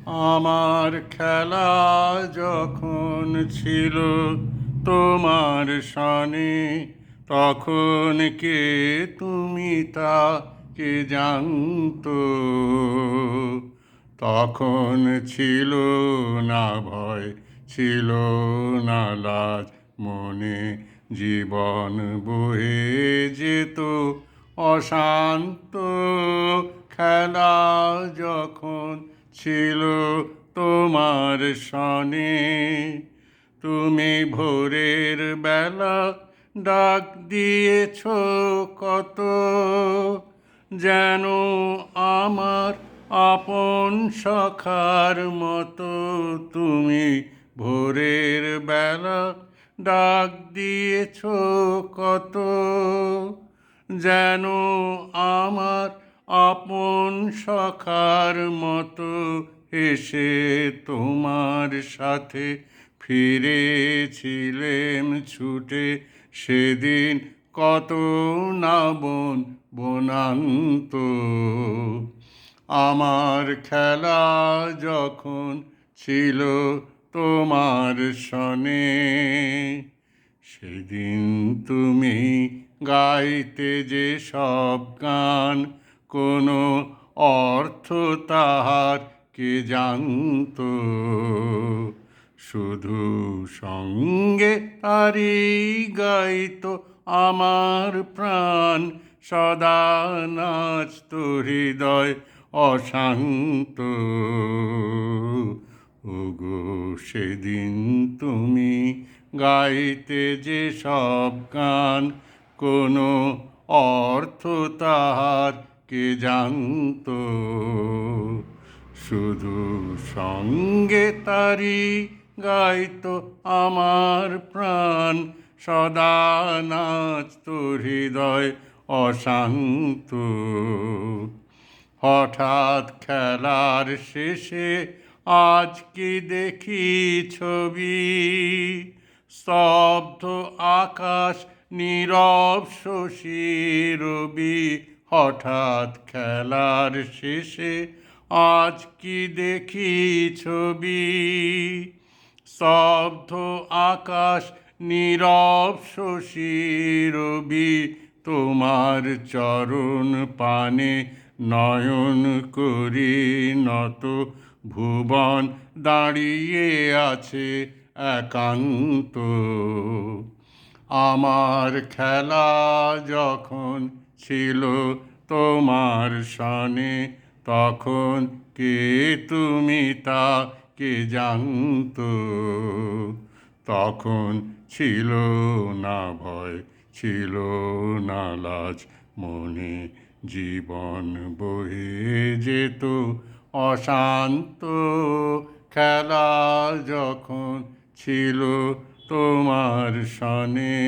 আমার খেলা যখন ছিল তোমার সনে, তখন কে তুমি তা কে জানতো? তখন ছিল না ভয়, ছিল না লাজ, মনে জীবন বয়ে যেত অশান্ত। খেলা যখন ছিল তোমার সনে, তুমি ভোরের বেলা ডাক দিয়েছ কত, যেন আমার আপন সখার মতো। তুমি ভোরের বেলা ডাক দিয়েছ কত, যেন আমার আপন সখার মতো। এসে তোমার সাথে ফিরেছিলেম ছুটে, সেদিন কত না বনান্ত। আমার খেলা যখন ছিল তোমার সনে, সেদিন তুমি গাইতে যে সব গান, কোনো অর্থ তাহার কে জানতো? শুধু সঙ্গে তারি গাইতো আমার প্রাণ, সদা নাচত হৃদয় অশান্ত। ওগো সেদিন তুমি গাইতে যে সব গান, কোনো অর্থ তাহার কে জানতো? শুধু সঙ্গে তারি গাইতো আমার প্রাণ, সদা নাচত হৃদয় অশান্ত। হঠাৎ খেলার শেষে আজ কি দেখি ছবি, স্তব্ধ আকাশ নীরব শশী রবি। হঠাৎ খেলার শেষে আজ কি দেখি ছবি, স্তব্ধ আকাশ নীরব শশী রবি। তোমার চরণ পানে নয়ন করি নত, ভুবন দাঁড়িয়ে আছে একান্ত। আমার খেলা যখন ছিল তোমার সনে, তখন কে তুমি তা কে জানতো? তখন ছিল না ভয়, ছিল না লাজ, মনে জীবন বয়ে যেত অশান্ত। খেলা যখন ছিল তোমার সনে।